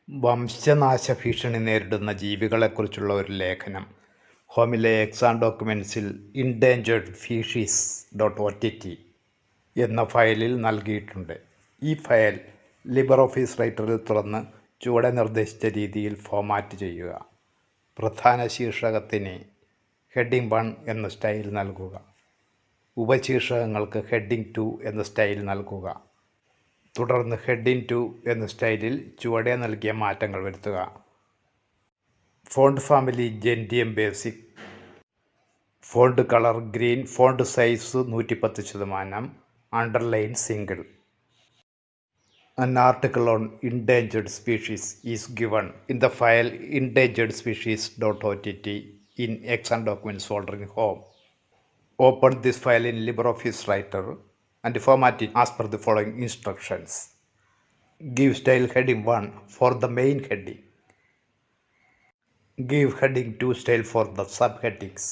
വംശനാശ ഭീഷണി നേരിടുന്ന ജീവികളെക്കുറിച്ചുള്ള ഒരു ലേഖനം ഹോമിലെ എക്സാം ഡോക്യുമെൻറ്റ്സിൽ ഇൻഡേഞ്ചേർഡ് സ്പീഷീസ് .ott എന്ന ഫയലിൽ നൽകിയിട്ടുണ്ട്. ഈ ഫയൽ ലിബ്രിയോഫീസ് റൈറ്ററിൽ തുറന്ന് ചുവടെ നിർദ്ദേശിച്ച രീതിയിൽ ഫോർമാറ്റ് ചെയ്യുക. പ്രധാന ശീർഷകത്തിന് ഹെഡിംഗ് 1 എന്ന സ്റ്റൈൽ നൽകുക. ഉപശീർഷകങ്ങൾക്ക് ഹെഡിംഗ് 2 എന്ന സ്റ്റൈൽ നൽകുക. തുടർന്ന് ഹെഡിംഗ് 2 എന്ന സ്റ്റൈലിൽ ചുവടെ നൽകിയ മാറ്റങ്ങൾ വരുത്തുക. Font family Gentium basic, font colour green, font size 110%, underline single. An article on endangered species is given in the file endangeredspecies.ott in Exam Documents folder in Home. Open this file in LibreOffice Writer and format it as per the following instructions. Give style heading 1 for the main heading. Give heading 2 style for the subheadings.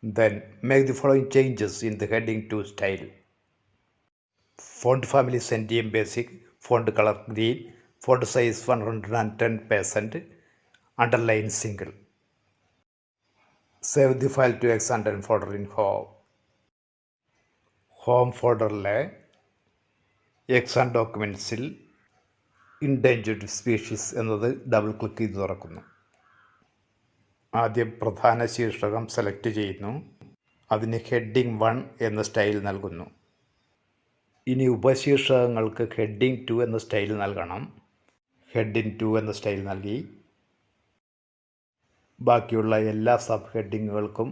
Then make the following changes in the heading 2 style. Font family Centium Basic, font color green, font size 110%, underline single. Save the file to Exam folder in Home. Home ഫോൾഡറിലെ exam ഡോക്യുമെൻറ്റ്സിൽ endangered species എന്നത് double click ചെയ്ത് തുറക്കുന്നു. ആദ്യം പ്രധാന ശീർഷകം select ചെയ്യുന്നു. അതിന് ഹെഡിംഗ് 1 എന്ന സ്റ്റൈൽ നൽകുന്നു. ഇനി ഉപശീർഷകങ്ങൾക്ക് ഹെഡിംഗ് 2 എന്ന സ്റ്റൈൽ നൽകണം. ഹെഡിംഗ് 2 എന്ന സ്റ്റൈൽ നൽകി. ബാക്കിയുള്ള എല്ലാ സബ് ഹെഡിങ്ങുകൾക്കും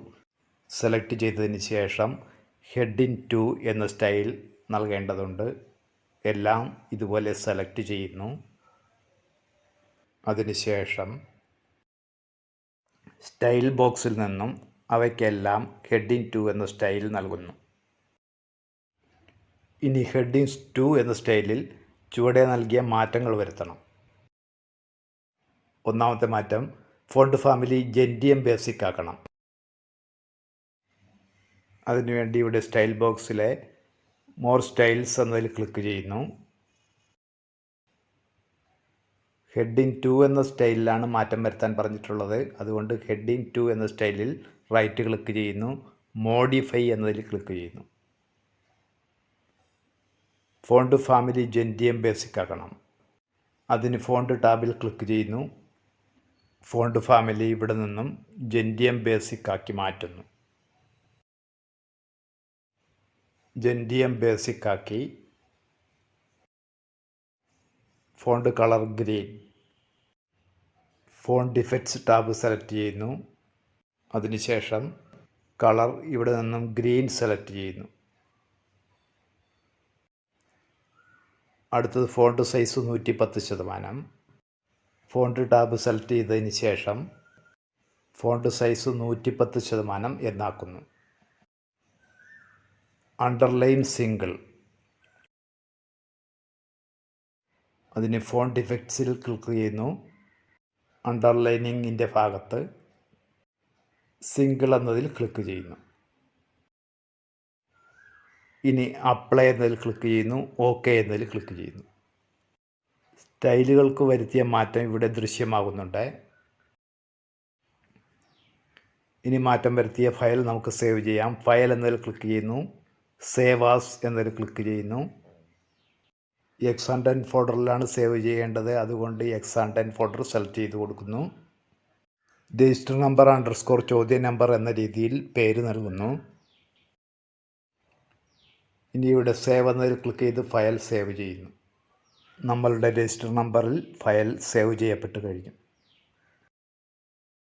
സെലക്ട് ചെയ്തതിന് ശേഷം ഹെഡിംഗ് 2 എന്ന സ്റ്റൈൽ നൽകേണ്ടതുണ്ട്. എല്ലാം ഇതുപോലെ സെലക്ട് ചെയ്യുന്നു. അതിനുശേഷം സ്റ്റൈൽ ബോക്സിൽ നിന്നും അവയ്ക്കെല്ലാം ഹെഡിംഗ് 2 എന്ന സ്റ്റൈൽ നൽകുന്നു. ഇനി ഹെഡിംഗ് 2 എന്ന സ്റ്റൈലിൽ ചുവടെ നൽകിയ മാറ്റങ്ങൾ വരുത്തണം. ഒന്നാമത്തെ മാറ്റം, ഫോണ്ട് ഫാമിലി ജെൻറ്റിയം ബേസിക് ആക്കണം. അതിനുവേണ്ടി ഇവിടെ സ്റ്റൈൽ ബോക്സിലെ മോർ സ്റ്റൈൽസ് എന്നതിൽ ക്ലിക്ക് ചെയ്യുന്നു. ഹെഡിംഗ് 2 എന്ന സ്റ്റൈലിലാണ് മാറ്റം വരുത്താൻ പറഞ്ഞിട്ടുള്ളത്. അതുകൊണ്ട് ഹെഡിംഗ് 2 എന്ന സ്റ്റൈലിൽ റൈറ്റ് ക്ലിക്ക് ചെയ്യുന്നു. മോഡിഫൈ എന്നതിൽ ക്ലിക്ക് ചെയ്യുന്നു. ഫോണ്ട് ഫാമിലി ജെൻറ്റിയം ബേസിക് ആക്കണം. അതിന് ഫോണ്ട് ടാബിൽ ക്ലിക്ക് ചെയ്യുന്നു. ഫോണ്ട് ഫാമിലി ഇവിടെ നിന്നും ജെൻറ്റിയം ബേസിക് ആക്കി മാറ്റുന്നു. ജെൻറ്റിയം ബേസിക് ആക്കി. Font colour green. Font effects tab select ചെയ്യുന്നു. അതിനുശേഷം കളർ ഇവിടെ നിന്നും ഗ്രീൻ സെലക്ട് ചെയ്യുന്നു. അടുത്തത് font size 110%. Font tab select ചെയ്തതിന് ശേഷം ഫോണ്ട് സൈസ് 110% എന്നാക്കുന്നു. Underline single. അതിന് ഫോണ്ട് ഇഫക്ട്സിൽ ക്ലിക്ക് ചെയ്യുന്നു. അണ്ടർലൈനിങ്ങിൻ്റെ ഭാഗത്ത് സിംഗിൾ എന്നതിൽ ക്ലിക്ക് ചെയ്യുന്നു. ഇനി അപ്ലൈ എന്നതിൽ ക്ലിക്ക് ചെയ്യുന്നു. ഓക്കെ എന്നതിൽ ക്ലിക്ക് ചെയ്യുന്നു. സ്റ്റൈലുകൾക്ക് വരുത്തിയ മാറ്റം ഇവിടെ ദൃശ്യമാകുന്നുണ്ട്. ഇനി മാറ്റം വരുത്തിയ ഫയൽ നമുക്ക് സേവ് ചെയ്യാം. ഫയൽ എന്നതിൽ ക്ലിക്ക് ചെയ്യുന്നു. സേവ് ആസ് എന്നതിൽ ക്ലിക്ക് ചെയ്യുന്നു. എക്സാം ഫോൾഡറിലാണ് സേവ് ചെയ്യേണ്ടത്. അതുകൊണ്ട് എക്സാം ഫോൾഡർ സെലക്ട് ചെയ്ത് കൊടുക്കുന്നു. രജിസ്റ്റർ നമ്പർ _ ചോദ്യ നമ്പർ എന്ന രീതിയിൽ പേര് നൽകുന്നു. ഇനി ഇവിടെ സേവ് എന്നതിൽ ക്ലിക്ക് ചെയ്ത് ഫയൽ സേവ് ചെയ്യുന്നു. നമ്മളുടെ രജിസ്റ്റർ നമ്പറിൽ ഫയൽ സേവ് ചെയ്യപ്പെട്ട് കഴിഞ്ഞു.